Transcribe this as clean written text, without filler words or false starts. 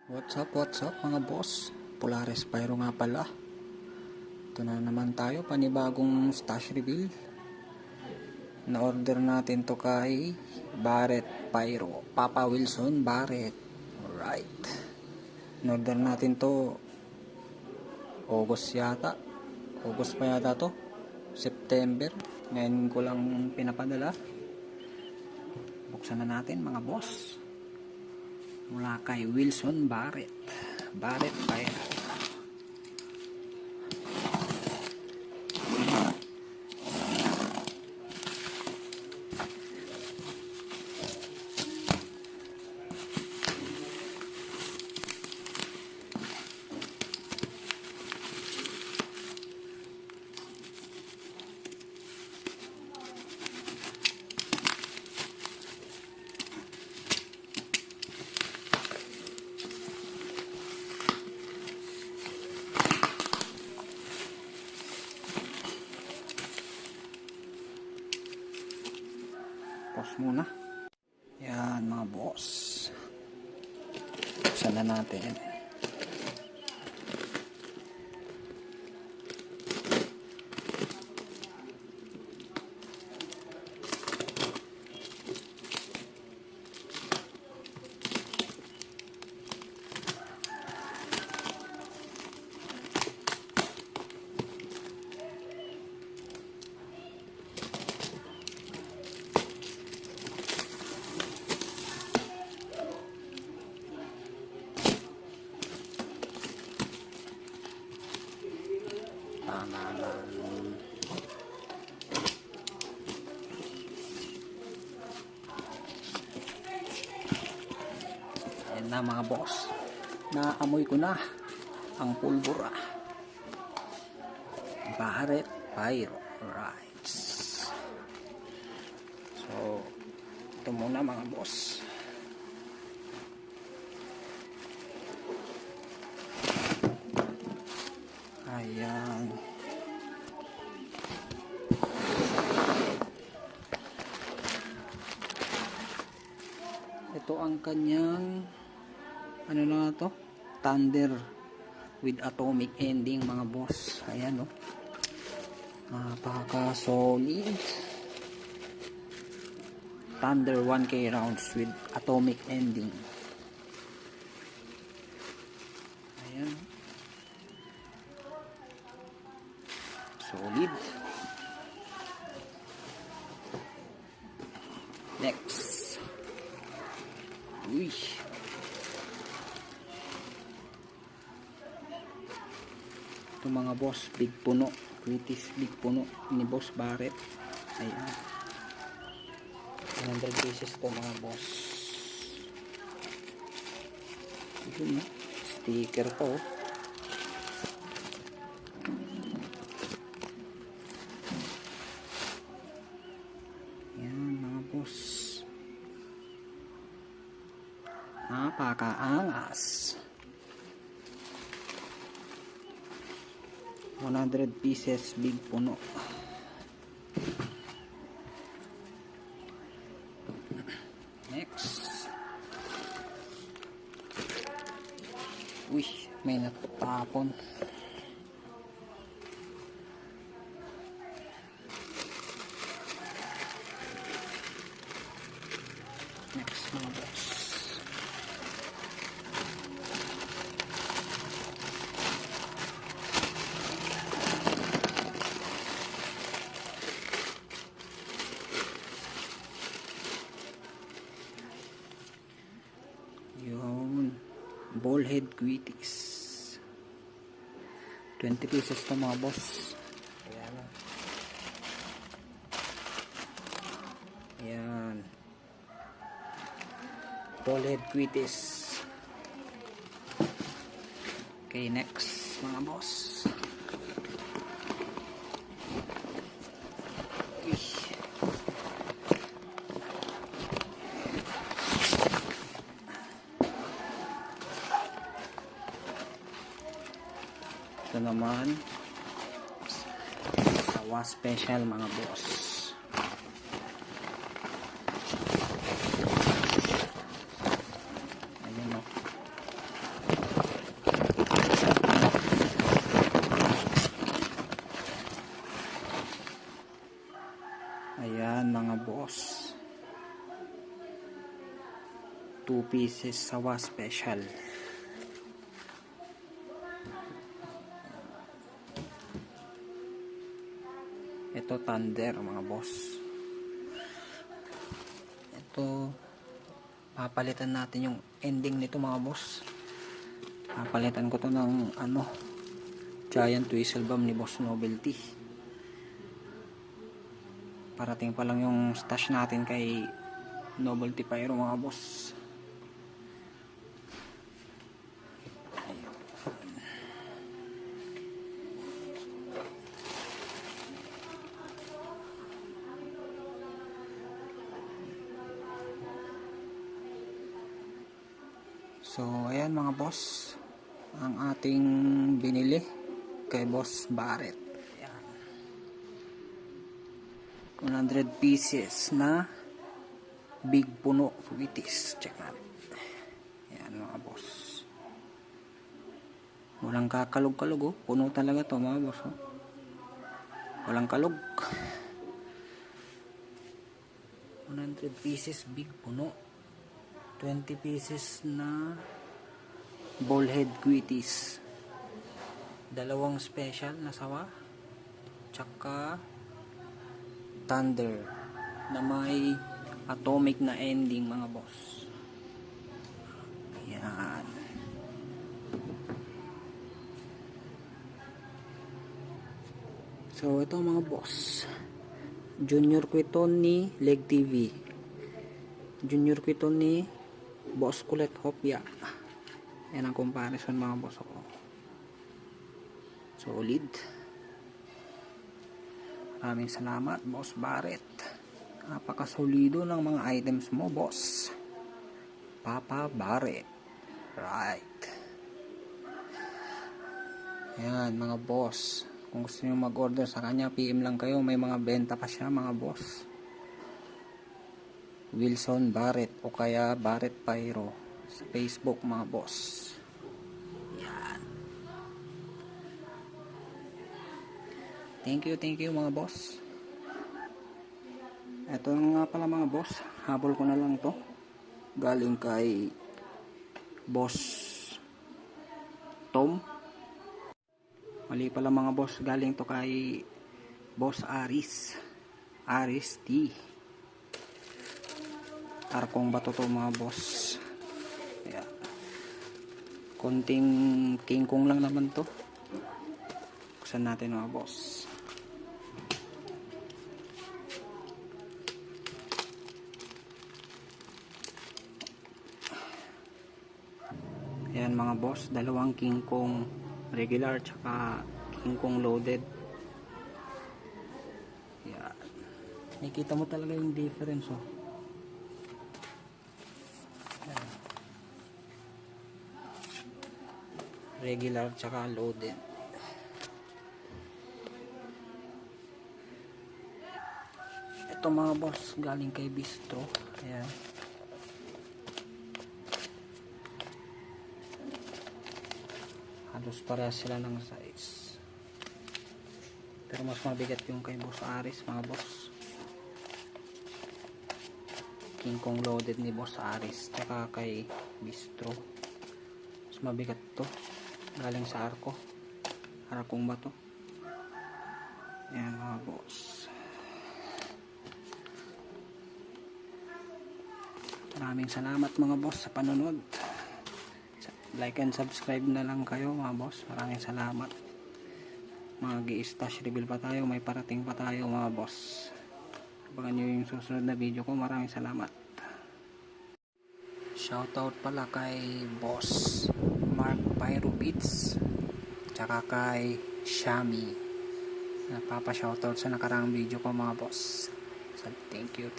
What's up mga boss? Polaris Pyro nga pala. Ito na naman tayo, panibagong stash reveal. Na-order natin to kay Barrett Pyro, Papa Wilson Barrett. Alright. Na-order natin to August yata. August pa yata to. September. Ngayon ko lang pinapadala. Buksan na natin mga boss. Mula kay Wilson Barrett Pyro. Pause muna. Yan mga boss. Buksan na natin. Ayan na mga boss, naamoy ko na ang pulbura. Barrett Pyro. Right. So ito muna mga boss. Ayan. Ito ang kanyang ano na to? Thunder with atomic ending mga boss. Ayan no. Napaka solid. Thunder 1K rounds with atomic ending. Ayan. Solid. Next. Uy. Ito mga boss, big puno. British big puno ni Boss Barrett. Ayan. 100 pieces to mga boss. Ito na. Sticker to. Napakaangas. 100 pieces big puno. Next. Uy, may natapon. Next mga boss. Yun, ballhead Quittys. 20 pieces to mga boss. Ayan. Ayan. Ballhead Quittys. Okay, next mga boss. Ito naman Sawa special mga boss. Ayan o. 2 pieces sawa special. Ito Thunder mga boss. Ito papalitan natin yung ending nito mga boss. Papalitan ko to ng Giant Whistle Bomb ni Boss Novelty. Parating pa lang yung stash natin kay Novelty Pyro mga boss. So ayan mga boss, ang ating binili kay Boss Barrett. Ayan. 100 pieces na big puno fruities. Check natin. Ayan mga boss. Walang kakalog-kalog oh. Puno talaga to mga boss oh. Walang kalog. 100 pieces big puno. 20 pieces na ballhead quitties. Dalawang special na sawa. Tsaka Thunder na may atomic na ending mga boss. Ayan. So ito mga boss, Junior Quiton ni Leg TV, Junior Quiton ni Boss Kulet Hopya. Yan ang comparison mga boss ako. Solid. Maraming salamat Boss Barrett. Napakasolido ng mga items mo boss. Papa Barrett. Right. Yan mga boss. Kung gusto nyo mag-order sa kanya, PM lang kayo. May mga benta pa siya mga boss. Wilson Barrett o kaya Barrett Pyro sa Facebook mga boss. Yan. Thank you mga boss. Ito nga pala mga boss, habol ko na lang to. Galing kay Boss Tom. Mali pala mga boss, galing to kay Boss Aris T. Arkong bato to mga boss. Ayan. Konting king kong lang naman to. Buksan natin mga boss. Ayan mga boss, dalawang king kong regular tsaka king kong loaded. Ayan. Nakikita mo talaga yung difference oh. Regular tsaka loaded. Ito mga boss galing kay Bistro. Ayan. Halos parehas sila ng size. Pero mas mabigat yung kay Boss Aris mga boss. King Kong loaded ni Boss Aris tsaka kay Bistro. Mas mabigat to. Galing sa Arkong bato. Ayan mga boss. Maraming salamat mga boss sa panonood. Like and subscribe na lang kayo mga boss. Maraming salamat. Mag-i-stash reveal pa tayo. May parating pa tayo mga boss. Abangan nyo yung susunod na video ko. Maraming salamat. Shoutout pala kay Boss Mark Pyro Beats tsaka kay Shami. Napapa-shoutout sa nakaraang video ko mga boss. So, thank you.